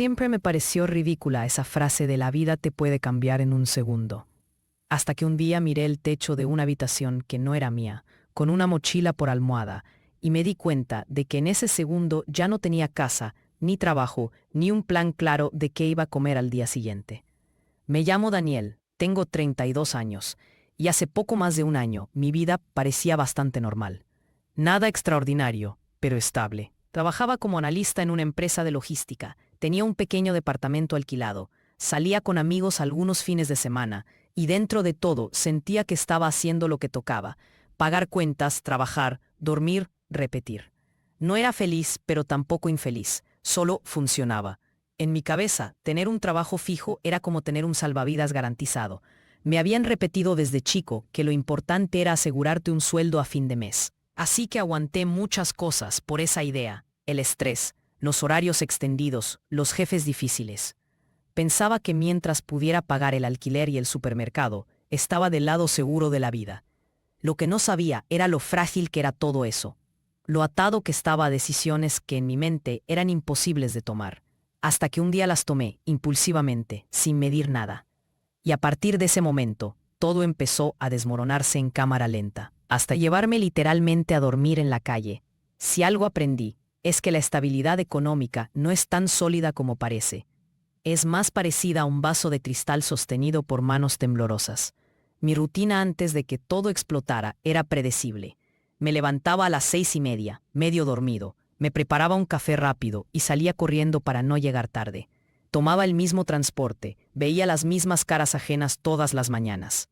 Siempre me pareció ridícula esa frase de la vida te puede cambiar en un segundo. Hasta que un día miré el techo de una habitación que no era mía, con una mochila por almohada, y me di cuenta de que en ese segundo ya no tenía casa, ni trabajo, ni un plan claro de qué iba a comer al día siguiente. Me llamo Daniel, tengo 32 años, y hace poco más de un año mi vida parecía bastante normal. Nada extraordinario, pero estable. Trabajaba como analista en una empresa de logística, tenía un pequeño departamento alquilado, salía con amigos algunos fines de semana, y dentro de todo sentía que estaba haciendo lo que tocaba: pagar cuentas, trabajar, dormir, repetir. No era feliz, pero tampoco infeliz, solo funcionaba. En mi cabeza, tener un trabajo fijo era como tener un salvavidas garantizado. Me habían repetido desde chico que lo importante era asegurarte un sueldo a fin de mes. Así que aguanté muchas cosas por esa idea: el estrés, los horarios extendidos, los jefes difíciles. Pensaba que mientras pudiera pagar el alquiler y el supermercado, estaba del lado seguro de la vida. Lo que no sabía era lo frágil que era todo eso, lo atado que estaba a decisiones que en mi mente eran imposibles de tomar, hasta que un día las tomé, impulsivamente, sin medir nada. Y a partir de ese momento, todo empezó a desmoronarse en cámara lenta, hasta llevarme literalmente a dormir en la calle. Si algo aprendí, es que la estabilidad económica no es tan sólida como parece. Es más parecida a un vaso de cristal sostenido por manos temblorosas. Mi rutina antes de que todo explotara era predecible. Me levantaba a las 6:30, medio dormido, me preparaba un café rápido y salía corriendo para no llegar tarde. Tomaba el mismo transporte, veía las mismas caras ajenas todas las mañanas.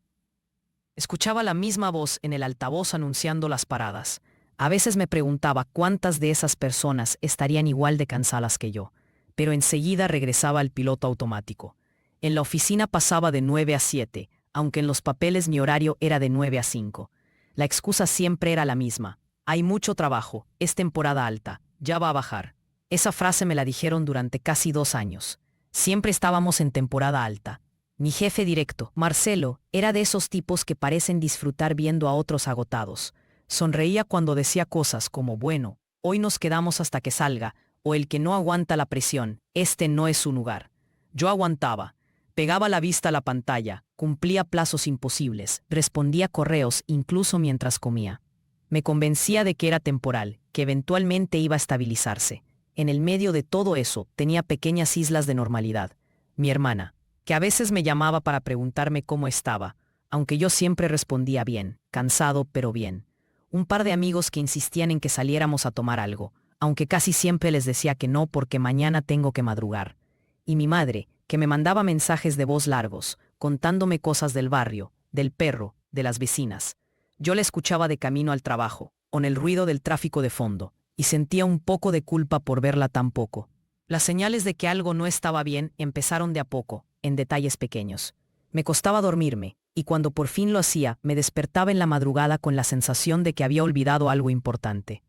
Escuchaba la misma voz en el altavoz anunciando las paradas. A veces me preguntaba cuántas de esas personas estarían igual de cansadas que yo, pero enseguida regresaba al piloto automático. En la oficina pasaba de 9 a 7, aunque en los papeles mi horario era de 9 a 5. La excusa siempre era la misma: hay mucho trabajo, es temporada alta, ya va a bajar. Esa frase me la dijeron durante casi 2 años. Siempre estábamos en temporada alta. Mi jefe directo, Marcelo, era de esos tipos que parecen disfrutar viendo a otros agotados. Sonreía cuando decía cosas como: bueno, hoy nos quedamos hasta que salga, o el que no aguanta la presión, este no es su lugar. Yo aguantaba. Pegaba la vista a la pantalla, cumplía plazos imposibles, respondía correos incluso mientras comía. Me convencía de que era temporal, que eventualmente iba a estabilizarse. En el medio de todo eso tenía pequeñas islas de normalidad. Mi hermana, que a veces me llamaba para preguntarme cómo estaba, aunque yo siempre respondía bien, cansado pero bien. Un par de amigos que insistían en que saliéramos a tomar algo, aunque casi siempre les decía que no porque mañana tengo que madrugar. Y mi madre, que me mandaba mensajes de voz largos, contándome cosas del barrio, del perro, de las vecinas. Yo la escuchaba de camino al trabajo, con el ruido del tráfico de fondo, y sentía un poco de culpa por verla tan poco. Las señales de que algo no estaba bien empezaron de a poco, en detalles pequeños. Me costaba dormirme, y cuando por fin lo hacía, me despertaba en la madrugada con la sensación de que había olvidado algo importante.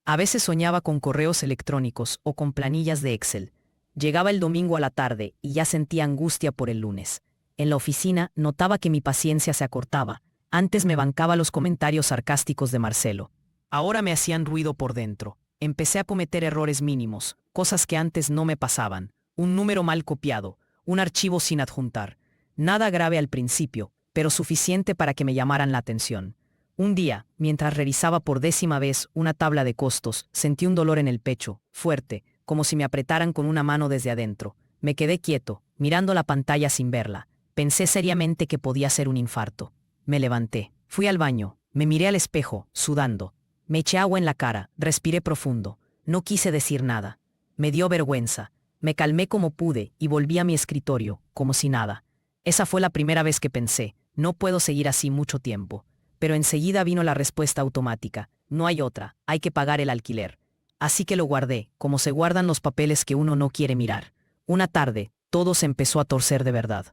A veces soñaba con correos electrónicos o con planillas de Excel. Llegaba el domingo a la tarde y ya sentía angustia por el lunes. En la oficina notaba que mi paciencia se acortaba. Antes me bancaba los comentarios sarcásticos de Marcelo. Ahora me hacían ruido por dentro. Empecé a cometer errores mínimos, cosas que antes no me pasaban. Un número mal copiado, un archivo sin adjuntar. Nada grave al principio, pero suficiente para que me llamaran la atención. Un día, mientras revisaba por 10ª vez una tabla de costos, sentí un dolor en el pecho, fuerte, como si me apretaran con una mano desde adentro. Me quedé quieto, mirando la pantalla sin verla. Pensé seriamente que podía ser un infarto. Me levanté, fui al baño, me miré al espejo, sudando. Me eché agua en la cara, respiré profundo. No quise decir nada. Me dio vergüenza. Me calmé como pude y volví a mi escritorio, como si nada. Esa fue la primera vez que pensé: no puedo seguir así mucho tiempo. Pero enseguida vino la respuesta automática: no hay otra, hay que pagar el alquiler. Así que lo guardé, como se guardan los papeles que uno no quiere mirar. Una tarde, todo se empezó a torcer de verdad.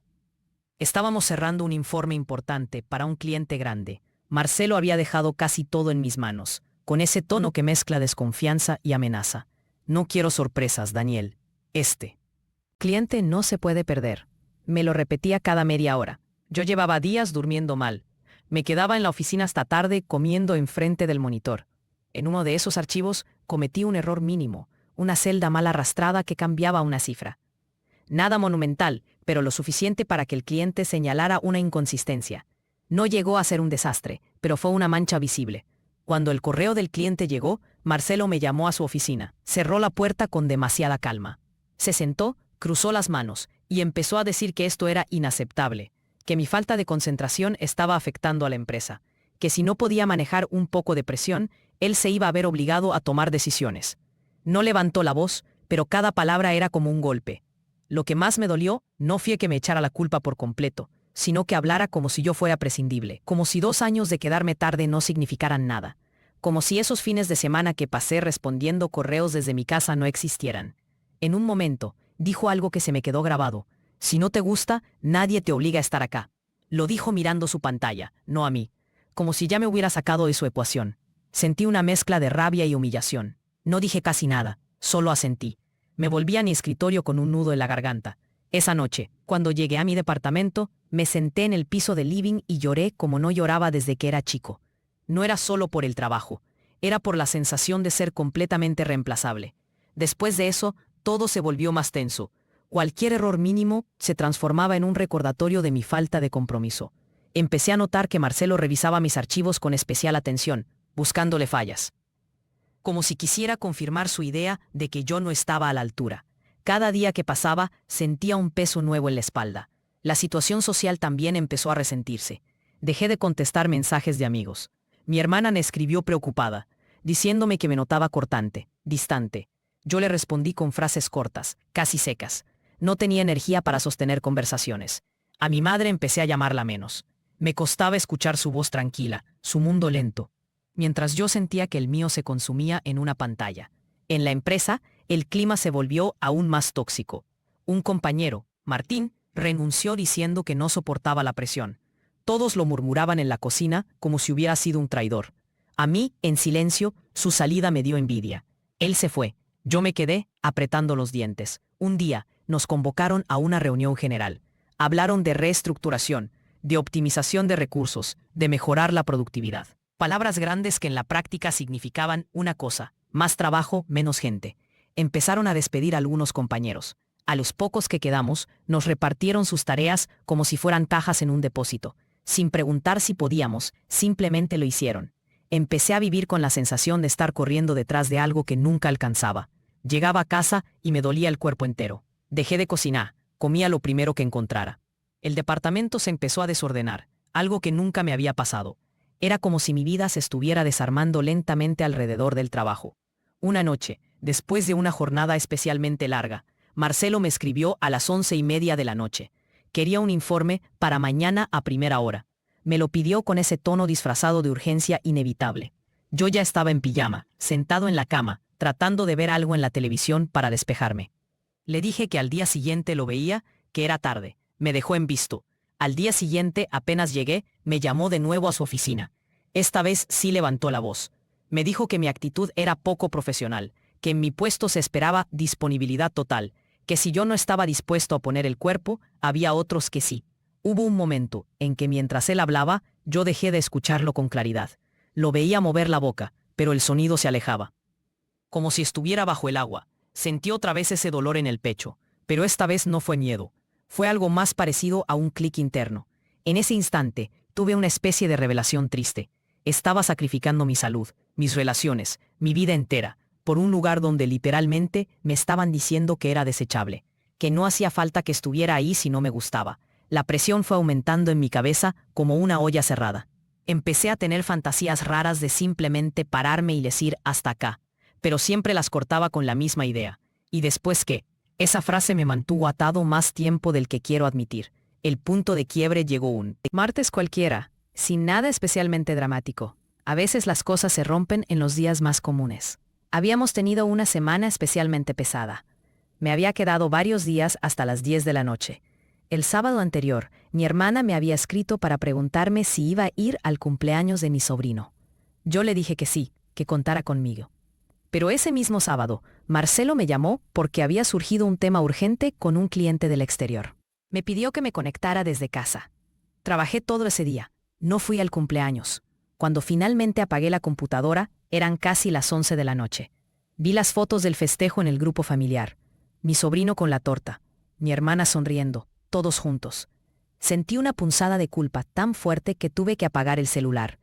Estábamos cerrando un informe importante para un cliente grande. Marcelo había dejado casi todo en mis manos, con ese tono que mezcla desconfianza y amenaza. No quiero sorpresas, Daniel. Este cliente no se puede perder. Me lo repetía cada media hora. Yo llevaba días durmiendo mal. Me quedaba en la oficina hasta tarde comiendo enfrente del monitor. En uno de esos archivos cometí un error mínimo, una celda mal arrastrada que cambiaba una cifra. Nada monumental, pero lo suficiente para que el cliente señalara una inconsistencia. No llegó a ser un desastre, pero fue una mancha visible. Cuando el correo del cliente llegó, Marcelo me llamó a su oficina. Cerró la puerta con demasiada calma. Se sentó, cruzó las manos y empezó a decir que esto era inaceptable, que mi falta de concentración estaba afectando a la empresa, que si no podía manejar un poco de presión, él se iba a ver obligado a tomar decisiones. No levantó la voz, pero cada palabra era como un golpe. Lo que más me dolió no fue que me echara la culpa por completo, sino que hablara como si yo fuera prescindible, como si 2 años de quedarme tarde no significaran nada, como si esos fines de semana que pasé respondiendo correos desde mi casa no existieran. En un momento, dijo algo que se me quedó grabado: si no te gusta, nadie te obliga a estar acá. Lo dijo mirando su pantalla, no a mí, como si ya me hubiera sacado de su ecuación. Sentí una mezcla de rabia y humillación. No dije casi nada, solo asentí. Me volví a mi escritorio con un nudo en la garganta. Esa noche, cuando llegué a mi departamento, me senté en el piso del living y lloré como no lloraba desde que era chico. No era solo por el trabajo, era por la sensación de ser completamente reemplazable. Después de eso, todo se volvió más tenso. Cualquier error mínimo se transformaba en un recordatorio de mi falta de compromiso. Empecé a notar que Marcelo revisaba mis archivos con especial atención, buscándole fallas. Como si quisiera confirmar su idea de que yo no estaba a la altura. Cada día que pasaba, sentía un peso nuevo en la espalda. La situación social también empezó a resentirse. Dejé de contestar mensajes de amigos. Mi hermana me escribió preocupada, diciéndome que me notaba cortante, distante. Yo le respondí con frases cortas, casi secas. No tenía energía para sostener conversaciones. A mi madre empecé a llamarla menos. Me costaba escuchar su voz tranquila, su mundo lento, mientras yo sentía que el mío se consumía en una pantalla. En la empresa, el clima se volvió aún más tóxico. Un compañero, Martín, renunció diciendo que no soportaba la presión. Todos lo murmuraban en la cocina como si hubiera sido un traidor. A mí, en silencio, su salida me dio envidia. Él se fue. Yo me quedé apretando los dientes. Un día, nos convocaron a una reunión general. Hablaron de reestructuración, de optimización de recursos, de mejorar la productividad. Palabras grandes que en la práctica significaban una cosa: más trabajo, menos gente. Empezaron a despedir a algunos compañeros. A los pocos que quedamos, nos repartieron sus tareas como si fueran cajas en un depósito. Sin preguntar si podíamos, simplemente lo hicieron. Empecé a vivir con la sensación de estar corriendo detrás de algo que nunca alcanzaba. Llegaba a casa y me dolía el cuerpo entero. Dejé de cocinar, comía lo primero que encontrara. El departamento se empezó a desordenar, algo que nunca me había pasado. Era como si mi vida se estuviera desarmando lentamente alrededor del trabajo. Una noche, después de una jornada especialmente larga, Marcelo me escribió a las 11:30 de la noche. Quería un informe para mañana a primera hora. Me lo pidió con ese tono disfrazado de urgencia inevitable. Yo ya estaba en pijama, sentado en la cama, tratando de ver algo en la televisión para despejarme. Le dije que al día siguiente lo veía, que era tarde. Me dejó en visto. Al día siguiente, apenas llegué, me llamó de nuevo a su oficina. Esta vez sí levantó la voz. Me dijo que mi actitud era poco profesional, que en mi puesto se esperaba disponibilidad total, que si yo no estaba dispuesto a poner el cuerpo, había otros que sí. Hubo un momento en que mientras él hablaba, yo dejé de escucharlo con claridad. Lo veía mover la boca, pero el sonido se alejaba. Como si estuviera bajo el agua. Sentí otra vez ese dolor en el pecho, pero esta vez no fue miedo. Fue algo más parecido a un clic interno. En ese instante, tuve una especie de revelación triste. Estaba sacrificando mi salud, mis relaciones, mi vida entera, por un lugar donde literalmente me estaban diciendo que era desechable, que no hacía falta que estuviera ahí si no me gustaba. La presión fue aumentando en mi cabeza como una olla cerrada. Empecé a tener fantasías raras de simplemente pararme y decir hasta acá, pero siempre las cortaba con la misma idea. ¿Y después qué? Esa frase me mantuvo atado más tiempo del que quiero admitir. El punto de quiebre llegó un martes cualquiera, sin nada especialmente dramático. A veces las cosas se rompen en los días más comunes. Habíamos tenido una semana especialmente pesada. Me había quedado varios días hasta las 10 de la noche. El sábado anterior, mi hermana me había escrito para preguntarme si iba a ir al cumpleaños de mi sobrino. Yo le dije que sí, que contara conmigo. Pero ese mismo sábado, Marcelo me llamó porque había surgido un tema urgente con un cliente del exterior. Me pidió que me conectara desde casa. Trabajé todo ese día. No fui al cumpleaños. Cuando finalmente apagué la computadora, eran casi las 11 de la noche. Vi las fotos del festejo en el grupo familiar. Mi sobrino con la torta. mi hermana sonriendo, todos juntos. Sentí una punzada de culpa tan fuerte que tuve que apagar el celular.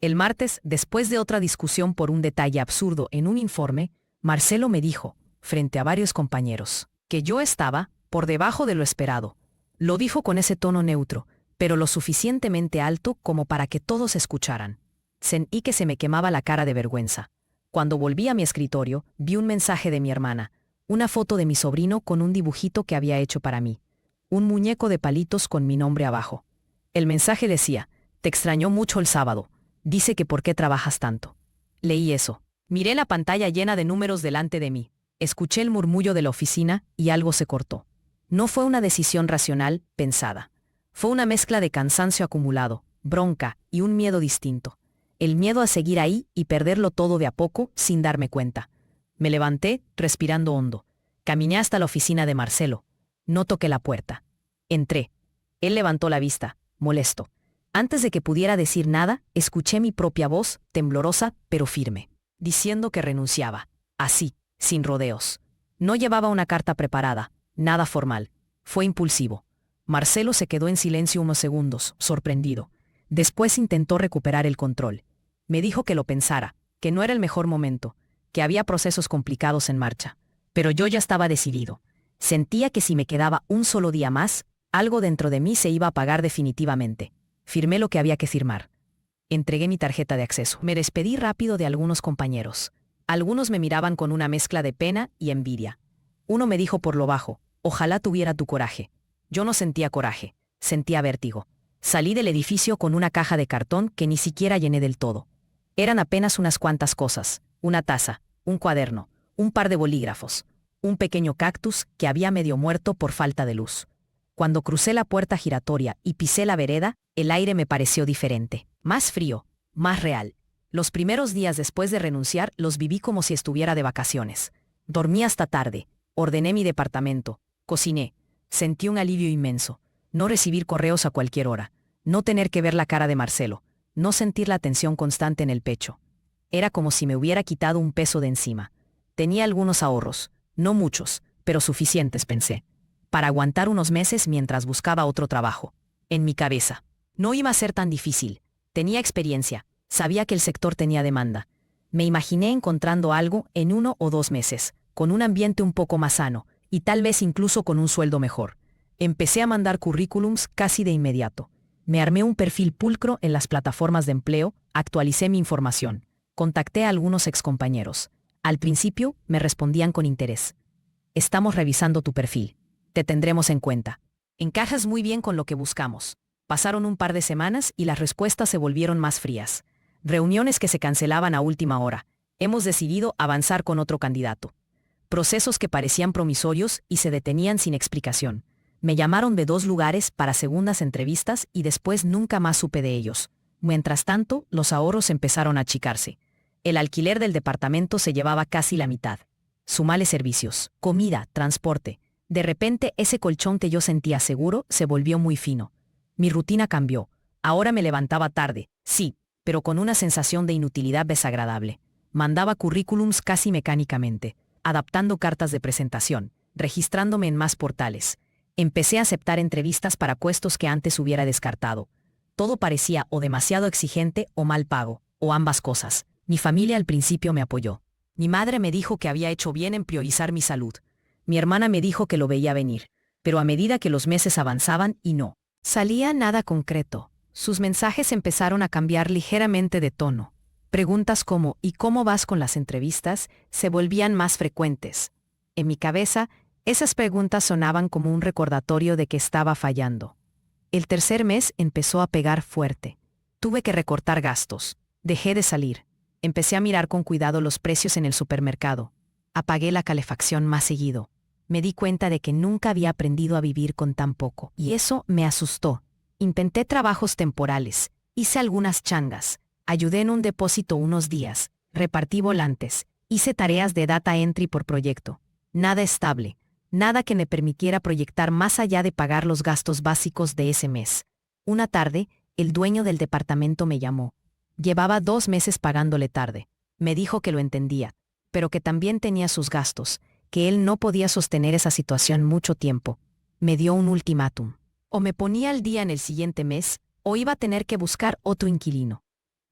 El martes, después de otra discusión por un detalle absurdo en un informe, Marcelo me dijo, frente a varios compañeros, que yo estaba por debajo de lo esperado. Lo dijo con ese tono neutro, pero lo suficientemente alto como para que todos escucharan. Sentí que se me quemaba la cara de vergüenza. Cuando volví a mi escritorio, vi un mensaje de mi hermana, una foto de mi sobrino con un dibujito que había hecho para mí. Un muñeco de palitos con mi nombre abajo. El mensaje decía, te extrañó mucho el sábado. Dice que por qué trabajas tanto. Leí eso. Miré la pantalla llena de números delante de mí. Escuché el murmullo de la oficina y algo se cortó. No fue una decisión racional, pensada. Fue una mezcla de cansancio acumulado, bronca y un miedo distinto. El miedo a seguir ahí y perderlo todo de a poco sin darme cuenta. Me levanté, respirando hondo. Caminé hasta la oficina de Marcelo. No toqué la puerta. Entré. Él levantó la vista, molesto. Antes de que pudiera decir nada, escuché mi propia voz, temblorosa pero firme, diciendo que renunciaba. Así, sin rodeos. No llevaba una carta preparada, nada formal. Fue impulsivo. Marcelo se quedó en silencio unos segundos, sorprendido. Después intentó recuperar el control. Me dijo que lo pensara, que no era el mejor momento, que había procesos complicados en marcha. Pero yo ya estaba decidido. Sentía que si me quedaba un solo día más, algo dentro de mí se iba a apagar definitivamente. Firmé lo que había que firmar. Entregué mi tarjeta de acceso. Me despedí rápido de algunos compañeros. Algunos me miraban con una mezcla de pena y envidia. Uno me dijo por lo bajo, ojalá tuviera tu coraje. Yo no sentía coraje, sentía vértigo. Salí del edificio con una caja de cartón que ni siquiera llené del todo. Eran apenas unas cuantas cosas, una taza, un cuaderno, un par de bolígrafos, un pequeño cactus que había medio muerto por falta de luz. Cuando crucé la puerta giratoria y pisé la vereda, el aire me pareció diferente, más frío, más real. Los primeros días después de renunciar los viví como si estuviera de vacaciones. Dormí hasta tarde, ordené mi departamento, cociné, sentí un alivio inmenso. No recibir correos a cualquier hora, no tener que ver la cara de Marcelo, no sentir la tensión constante en el pecho. Era como si me hubiera quitado un peso de encima. Tenía algunos ahorros, no muchos, pero suficientes, pensé, para aguantar unos meses mientras buscaba otro trabajo. En mi cabeza. No iba a ser tan difícil. Tenía experiencia, sabía que el sector tenía demanda. Me imaginé encontrando algo en 1 o 2 meses, con un ambiente un poco más sano, y tal vez incluso con un sueldo mejor. Empecé a mandar currículums casi de inmediato. Me armé un perfil pulcro en las plataformas de empleo, actualicé mi información. Contacté a algunos excompañeros. Al principio, me respondían con interés. Estamos revisando tu perfil. Te tendremos en cuenta. Encajas muy bien con lo que buscamos. Pasaron un par de semanas y las respuestas se volvieron más frías. Reuniones que se cancelaban a última hora. Hemos decidido avanzar con otro candidato. Procesos que parecían promisorios y se detenían sin explicación. Me llamaron de 2 lugares para segundas entrevistas y después nunca más supe de ellos. Mientras tanto, los ahorros empezaron a achicarse. El alquiler del departamento se llevaba casi la mitad. Sumale servicios, comida, transporte. De repente ese colchón que yo sentía seguro se volvió muy fino. Mi rutina cambió. Ahora me levantaba tarde, sí, pero con una sensación de inutilidad desagradable. Mandaba currículums casi mecánicamente, adaptando cartas de presentación, registrándome en más portales. Empecé a aceptar entrevistas para puestos que antes hubiera descartado. Todo parecía o demasiado exigente o mal pago, o ambas cosas. Mi familia al principio me apoyó. Mi madre me dijo que había hecho bien en priorizar mi salud. Mi hermana me dijo que lo veía venir, pero a medida que los meses avanzaban y no salía nada concreto, sus mensajes empezaron a cambiar ligeramente de tono. Preguntas como ¿y cómo vas con las entrevistas? Se volvían más frecuentes. En mi cabeza, esas preguntas sonaban como un recordatorio de que estaba fallando. El tercer mes empezó a pegar fuerte. Tuve que recortar gastos. Dejé de salir. Empecé a mirar con cuidado los precios en el supermercado. Apagué la calefacción más seguido. Me di cuenta de que nunca había aprendido a vivir con tan poco, y eso me asustó. Intenté trabajos temporales, hice algunas changas, ayudé en un depósito unos días, repartí volantes, hice tareas de data entry por proyecto. Nada estable, nada que me permitiera proyectar más allá de pagar los gastos básicos de ese mes. Una tarde, el dueño del departamento me llamó. Llevaba 2 meses pagándole tarde. Me dijo que lo entendía, pero que también tenía sus gastos, que él no podía sostener esa situación mucho tiempo. Me dio un ultimátum. O me ponía al día en el siguiente mes, o iba a tener que buscar otro inquilino.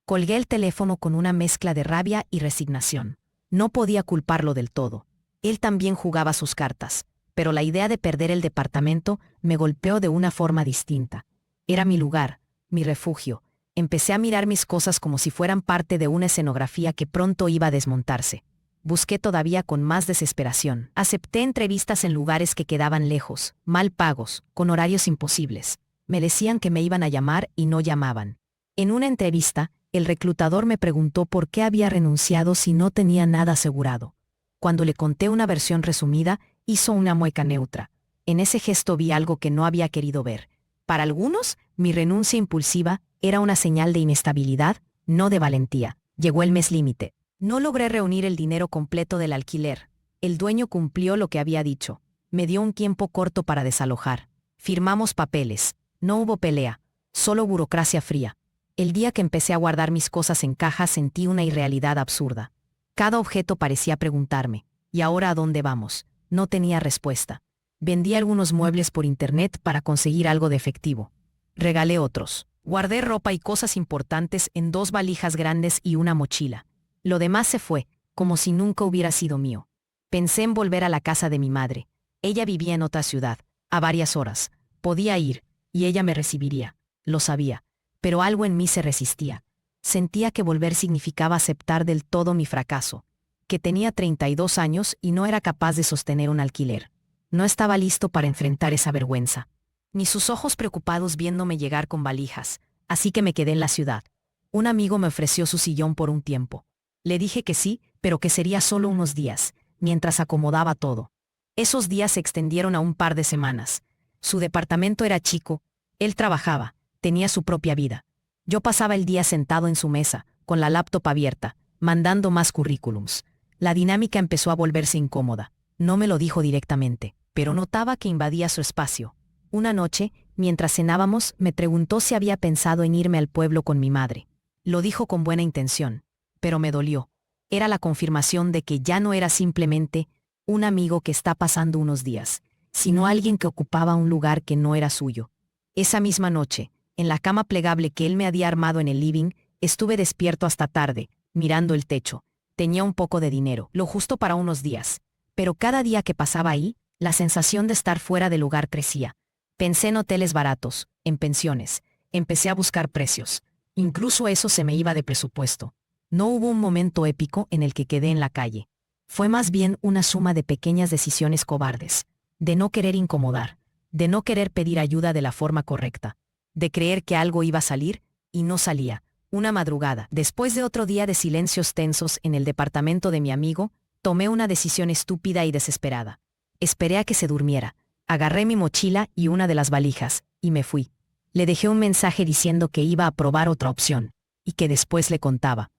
Colgué el teléfono con una mezcla de rabia y resignación. No podía culparlo del todo. Él también jugaba sus cartas, pero la idea de perder el departamento me golpeó de una forma distinta. Era mi lugar, mi refugio. Empecé a mirar mis cosas como si fueran parte de una escenografía que pronto iba a desmontarse. Busqué todavía con más desesperación. Acepté entrevistas en lugares que quedaban lejos, mal pagos, con horarios imposibles. Me decían que me iban a llamar y no llamaban. En una entrevista, el reclutador me preguntó por qué había renunciado si no tenía nada asegurado. Cuando le conté una versión resumida, hizo una mueca neutra. En ese gesto vi algo que no había querido ver. Para algunos, mi renuncia impulsiva era una señal de inestabilidad, no de valentía. Llegó el mes límite. No logré reunir el dinero completo del alquiler. El dueño cumplió lo que había dicho. Me dio un tiempo corto para desalojar. Firmamos papeles. No hubo pelea, solo burocracia fría. El día que empecé a guardar mis cosas en cajas sentí una irrealidad absurda. Cada objeto parecía preguntarme, ¿y ahora a dónde vamos? No tenía respuesta. Vendí algunos muebles por internet para conseguir algo de efectivo. Regalé otros. Guardé ropa y cosas importantes en 2 valijas grandes y una mochila. Lo demás se fue, como si nunca hubiera sido mío. Pensé en volver a la casa de mi madre. Ella vivía en otra ciudad, a varias horas. Podía ir, y ella me recibiría. Lo sabía. Pero algo en mí se resistía. Sentía que volver significaba aceptar del todo mi fracaso, que tenía 32 años y no era capaz de sostener un alquiler. No estaba listo para enfrentar esa vergüenza. Ni sus ojos preocupados viéndome llegar con valijas, así que me quedé en la ciudad. Un amigo me ofreció su sillón por un tiempo. Le dije que sí, pero que sería solo unos días, mientras acomodaba todo. Esos días se extendieron a un par de semanas. Su departamento era chico, él trabajaba, tenía su propia vida. Yo pasaba el día sentado en su mesa, con la laptop abierta, mandando más currículums. La dinámica empezó a volverse incómoda. No me lo dijo directamente, pero notaba que invadía su espacio. Una noche, mientras cenábamos, me preguntó si había pensado en irme al pueblo con mi madre. Lo dijo con buena intención, pero me dolió. Era la confirmación de que ya no era simplemente un amigo que está pasando unos días, sino alguien que ocupaba un lugar que no era suyo. Esa misma noche, en la cama plegable que él me había armado en el living, estuve despierto hasta tarde, mirando el techo. Tenía un poco de dinero, lo justo para unos días. Pero cada día que pasaba ahí, la sensación de estar fuera de lugar crecía. Pensé en hoteles baratos, en pensiones. Empecé a buscar precios. Incluso eso se me iba de presupuesto. No hubo un momento épico en el que quedé en la calle. Fue más bien una suma de pequeñas decisiones cobardes. De no querer incomodar. De no querer pedir ayuda de la forma correcta. De creer que algo iba a salir, y no salía. Una madrugada, después de otro día de silencios tensos en el departamento de mi amigo, tomé una decisión estúpida y desesperada. Esperé a que se durmiera. Agarré mi mochila y una de las valijas, y me fui. Le dejé un mensaje diciendo que iba a probar otra opción, y que después le contaba.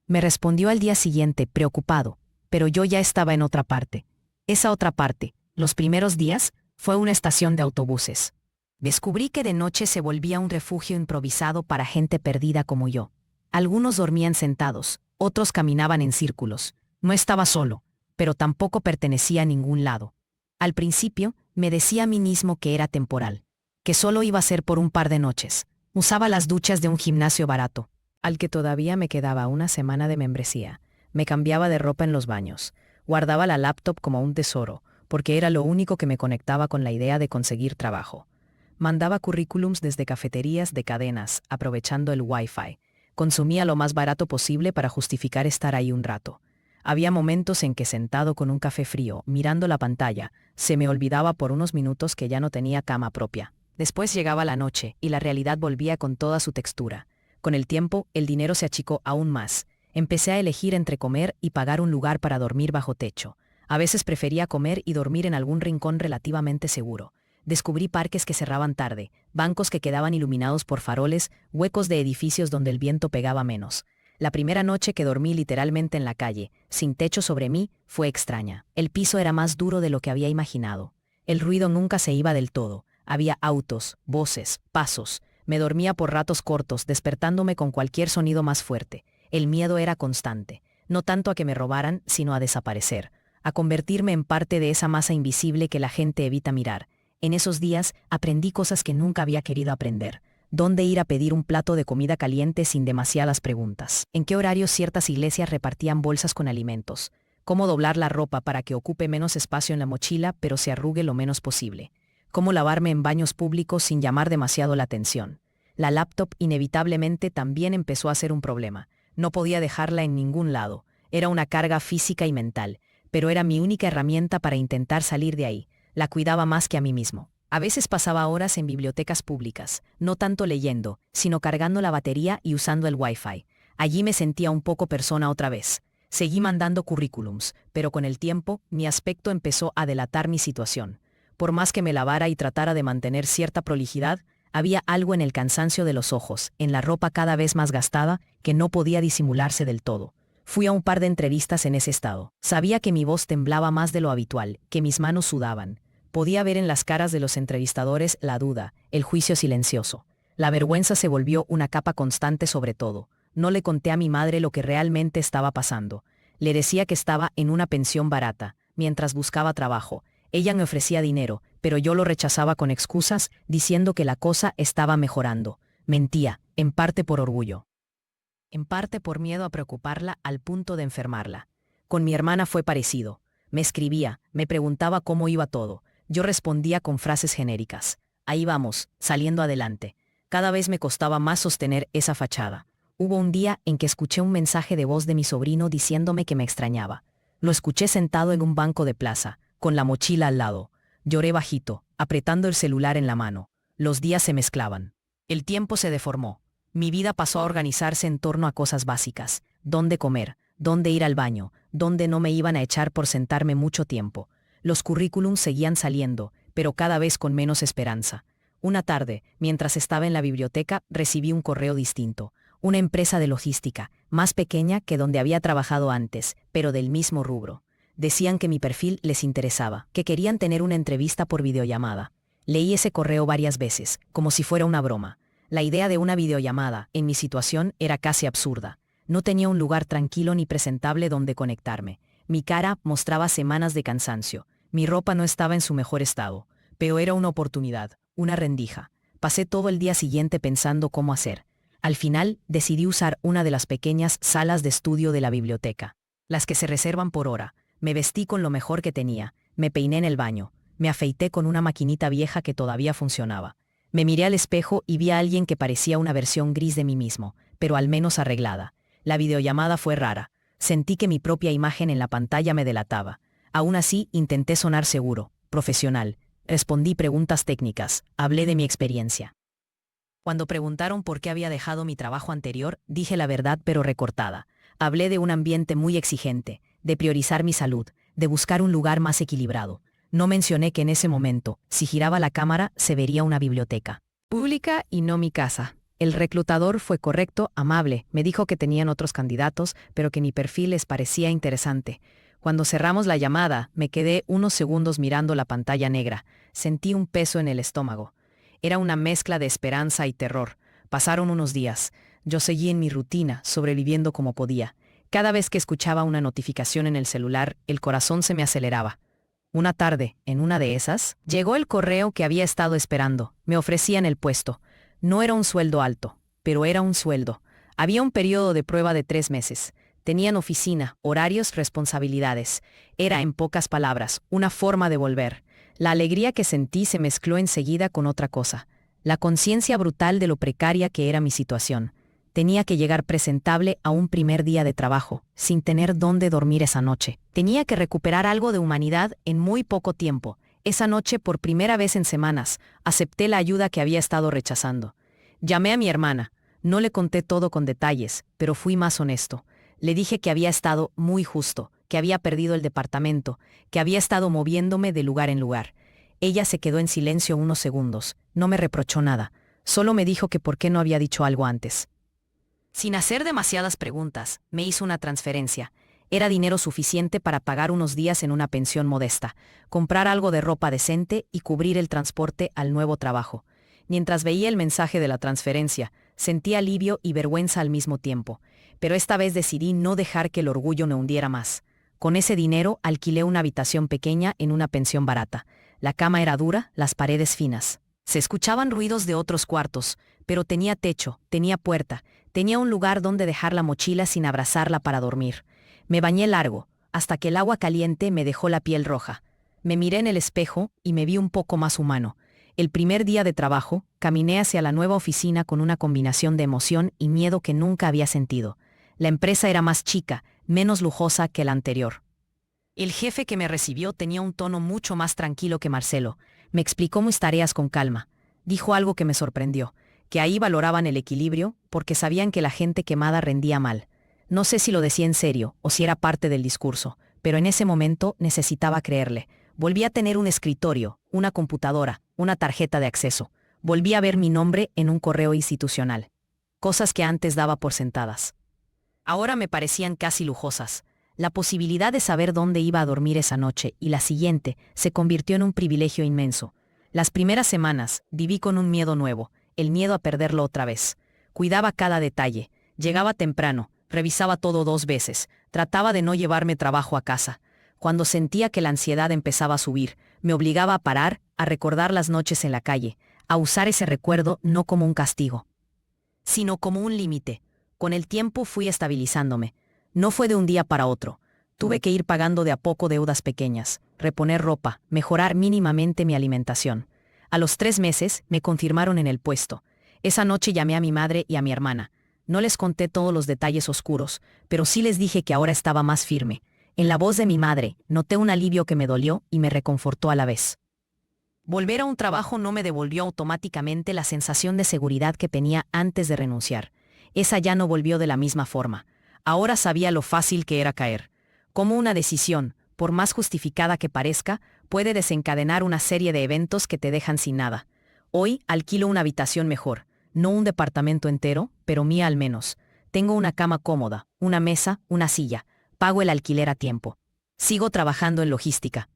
Me respondió al día siguiente, preocupado, pero yo ya estaba en otra parte. Esa otra parte, los primeros días, fue una estación de autobuses. Descubrí que de noche se volvía un refugio improvisado para gente perdida como yo. Algunos dormían sentados, otros caminaban en círculos. No estaba solo, pero tampoco pertenecía a ningún lado. Al principio, me decía a mí mismo que era temporal, que solo iba a ser por un par de noches. Usaba las duchas de un gimnasio barato, al que todavía me quedaba una semana de membresía. Me cambiaba de ropa en los baños. Guardaba la laptop como un tesoro, porque era lo único que me conectaba con la idea de conseguir trabajo. Mandaba currículums desde cafeterías de cadenas, aprovechando el Wi-Fi. Consumía lo más barato posible para justificar estar ahí un rato. Había momentos en que sentado con un café frío, mirando la pantalla, se me olvidaba por unos minutos que ya no tenía cama propia. Después llegaba la noche y la realidad volvía con toda su textura. Con el tiempo, el dinero se achicó aún más. Empecé a elegir entre comer y pagar un lugar para dormir bajo techo. A veces prefería comer y dormir en algún rincón relativamente seguro. Descubrí parques que cerraban tarde, bancos que quedaban iluminados por faroles, huecos de edificios donde el viento pegaba menos. La primera noche que dormí literalmente en la calle, sin techo sobre mí, fue extraña. El piso era más duro de lo que había imaginado. El ruido nunca se iba del todo. Había autos, voces, pasos. Me dormía por ratos cortos, despertándome con cualquier sonido más fuerte. El miedo era constante, no tanto a que me robaran, sino a desaparecer, a convertirme en parte de esa masa invisible que la gente evita mirar. En esos días aprendí cosas que nunca había querido aprender. Dónde ir a pedir un plato de comida caliente sin demasiadas preguntas. En qué horarios ciertas iglesias repartían bolsas con alimentos. Cómo doblar la ropa para que ocupe menos espacio en la mochila pero se arrugue lo menos posible. Cómo lavarme en baños públicos sin llamar demasiado la atención. La laptop inevitablemente también empezó a ser un problema. No podía dejarla en ningún lado. Era una carga física y mental, pero era mi única herramienta para intentar salir de ahí. La cuidaba más que a mí mismo. A veces pasaba horas en bibliotecas públicas, no tanto leyendo, sino cargando la batería y usando el Wi-Fi. Allí me sentía un poco persona otra vez. Seguí mandando currículums, pero con el tiempo, mi aspecto empezó a delatar mi situación. Por más que me lavara y tratara de mantener cierta prolijidad, había algo en el cansancio de los ojos, en la ropa cada vez más gastada, que no podía disimularse del todo. Fui a un par de entrevistas en ese estado. Sabía que mi voz temblaba más de lo habitual, que mis manos sudaban. Podía ver en las caras de los entrevistadores la duda, el juicio silencioso. La vergüenza se volvió una capa constante sobre todo. No le conté a mi madre lo que realmente estaba pasando. Le decía que estaba en una pensión barata, mientras buscaba trabajo. Ella me ofrecía dinero, pero yo lo rechazaba con excusas, diciendo que la cosa estaba mejorando. Mentía, en parte por orgullo. En parte por miedo a preocuparla al punto de enfermarla. Con mi hermana fue parecido. Me escribía, me preguntaba cómo iba todo. Yo respondía con frases genéricas. Ahí vamos, saliendo adelante. Cada vez me costaba más sostener esa fachada. Hubo un día en que escuché un mensaje de voz de mi sobrino diciéndome que me extrañaba. Lo escuché sentado en un banco de plaza, con la mochila al lado. Lloré bajito, apretando el celular en la mano. Los días se mezclaban. El tiempo se deformó. Mi vida pasó a organizarse en torno a cosas básicas. Dónde comer, dónde ir al baño, dónde no me iban a echar por sentarme mucho tiempo. Los currículums seguían saliendo, pero cada vez con menos esperanza. Una tarde, mientras estaba en la biblioteca, recibí un correo distinto. Una empresa de logística, más pequeña que donde había trabajado antes, pero del mismo rubro. Decían que mi perfil les interesaba, que querían tener una entrevista por videollamada. Leí ese correo varias veces, como si fuera una broma. La idea de una videollamada, en mi situación, era casi absurda. No tenía un lugar tranquilo ni presentable donde conectarme. Mi cara mostraba semanas de cansancio. Mi ropa no estaba en su mejor estado, pero era una oportunidad, una rendija. Pasé todo el día siguiente pensando cómo hacer. Al final, decidí usar una de las pequeñas salas de estudio de la biblioteca, las que se reservan por hora. Me vestí con lo mejor que tenía, me peiné en el baño, me afeité con una maquinita vieja que todavía funcionaba. Me miré al espejo y vi a alguien que parecía una versión gris de mí mismo, pero al menos arreglada. La videollamada fue rara. Sentí que mi propia imagen en la pantalla me delataba. Aún así, intenté sonar seguro, profesional. Respondí preguntas técnicas, hablé de mi experiencia. Cuando preguntaron por qué había dejado mi trabajo anterior, dije la verdad pero recortada. Hablé de un ambiente muy exigente, de priorizar mi salud, de buscar un lugar más equilibrado. No mencioné que en ese momento, si giraba la cámara, se vería una biblioteca pública y no mi casa. El reclutador fue correcto, amable, me dijo que tenían otros candidatos, pero que mi perfil les parecía interesante. Cuando cerramos la llamada, me quedé unos segundos mirando la pantalla negra. Sentí un peso en el estómago. Era una mezcla de esperanza y terror. Pasaron unos días. Yo seguí en mi rutina, sobreviviendo como podía. Cada vez que escuchaba una notificación en el celular, el corazón se me aceleraba. Una tarde, en una de esas, llegó el correo que había estado esperando. Me ofrecían el puesto. No era un sueldo alto, pero era un sueldo. Había un periodo de prueba de 3 meses. Tenían oficina, horarios, responsabilidades. Era, en pocas palabras, una forma de volver. La alegría que sentí se mezcló enseguida con otra cosa. La conciencia brutal de lo precaria que era mi situación. Tenía que llegar presentable a un primer día de trabajo, sin tener dónde dormir esa noche. Tenía que recuperar algo de humanidad en muy poco tiempo. Esa noche, por primera vez en semanas, acepté la ayuda que había estado rechazando. Llamé a mi hermana. No le conté todo con detalles, pero fui más honesto. Le dije que había estado muy justo, que había perdido el departamento, que había estado moviéndome de lugar en lugar. Ella se quedó en silencio unos segundos. No me reprochó nada. Solo me dijo que por qué no había dicho algo antes. Sin hacer demasiadas preguntas, me hizo una transferencia. Era dinero suficiente para pagar unos días en una pensión modesta, comprar algo de ropa decente y cubrir el transporte al nuevo trabajo. Mientras veía el mensaje de la transferencia, sentí alivio y vergüenza al mismo tiempo, pero esta vez decidí no dejar que el orgullo me hundiera más. Con ese dinero alquilé una habitación pequeña en una pensión barata. La cama era dura, las paredes finas. Se escuchaban ruidos de otros cuartos, pero tenía techo, tenía puerta, tenía un lugar donde dejar la mochila sin abrazarla para dormir. Me bañé largo, hasta que el agua caliente me dejó la piel roja. Me miré en el espejo y me vi un poco más humano. El primer día de trabajo, caminé hacia la nueva oficina con una combinación de emoción y miedo que nunca había sentido. La empresa era más chica, menos lujosa que la anterior. El jefe que me recibió tenía un tono mucho más tranquilo que Marcelo. Me explicó mis tareas con calma. Dijo algo que me sorprendió, que ahí valoraban el equilibrio porque sabían que la gente quemada rendía mal. No sé si lo decía en serio o si era parte del discurso, pero en ese momento necesitaba creerle. Volví a tener un escritorio, una computadora, una tarjeta de acceso. Volví a ver mi nombre en un correo institucional. Cosas que antes daba por sentadas. Ahora me parecían casi lujosas. La posibilidad de saber dónde iba a dormir esa noche y la siguiente se convirtió en un privilegio inmenso. Las primeras semanas viví con un miedo nuevo, el miedo a perderlo otra vez. Cuidaba cada detalle, llegaba temprano, revisaba todo 2 veces, trataba de no llevarme trabajo a casa. Cuando sentía que la ansiedad empezaba a subir, me obligaba a parar, a recordar las noches en la calle, a usar ese recuerdo no como un castigo, sino como un límite. Con el tiempo fui estabilizándome. No fue de un día para otro. Tuve que ir pagando de a poco deudas pequeñas, reponer ropa, mejorar mínimamente mi alimentación. A los 3 meses me confirmaron en el puesto. Esa noche llamé a mi madre y a mi hermana. No les conté todos los detalles oscuros, pero sí les dije que ahora estaba más firme. En la voz de mi madre noté un alivio que me dolió y me reconfortó a la vez. Volver a un trabajo no me devolvió automáticamente la sensación de seguridad que tenía antes de renunciar. Esa ya no volvió de la misma forma. Ahora sabía lo fácil que era caer. Cómo una decisión, por más justificada que parezca, puede desencadenar una serie de eventos que te dejan sin nada. Hoy alquilo una habitación mejor, no un departamento entero, pero mía al menos. Tengo una cama cómoda, una mesa, una silla. Pago el alquiler a tiempo. Sigo trabajando en logística,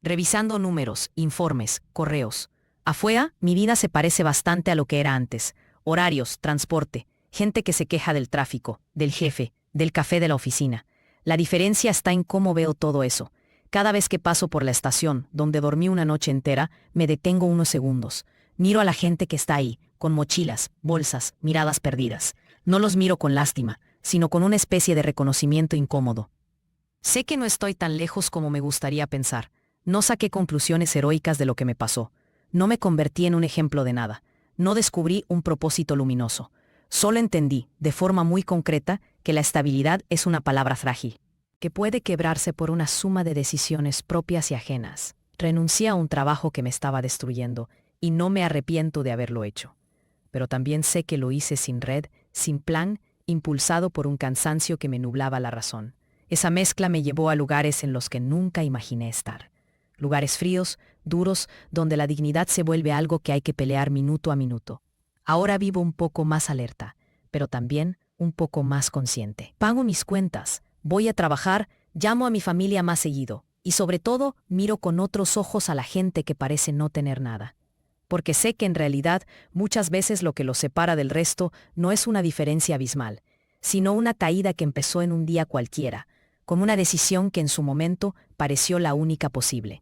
revisando números, informes, correos. Afuera, mi vida se parece bastante a lo que era antes. Horarios, transporte, gente que se queja del tráfico, del jefe, del café de la oficina. La diferencia está en cómo veo todo eso. Cada vez que paso por la estación, donde dormí una noche entera, me detengo unos segundos. Miro a la gente que está ahí, con mochilas, bolsas, miradas perdidas. No los miro con lástima, sino con una especie de reconocimiento incómodo. Sé que no estoy tan lejos como me gustaría pensar. No saqué conclusiones heroicas de lo que me pasó. No me convertí en un ejemplo de nada. No descubrí un propósito luminoso. Solo entendí, de forma muy concreta, que la estabilidad es una palabra frágil, que puede quebrarse por una suma de decisiones propias y ajenas. Renuncié a un trabajo que me estaba destruyendo, y no me arrepiento de haberlo hecho. Pero también sé que lo hice sin red, sin plan, impulsado por un cansancio que me nublaba la razón. Esa mezcla me llevó a lugares en los que nunca imaginé estar. Lugares fríos, duros, donde la dignidad se vuelve algo que hay que pelear minuto a minuto. Ahora vivo un poco más alerta, pero también un poco más consciente. Pago mis cuentas, voy a trabajar, llamo a mi familia más seguido, y sobre todo miro con otros ojos a la gente que parece no tener nada. Porque sé que en realidad muchas veces lo que los separa del resto no es una diferencia abismal, sino una caída que empezó en un día cualquiera, con una decisión que en su momento pareció la única posible.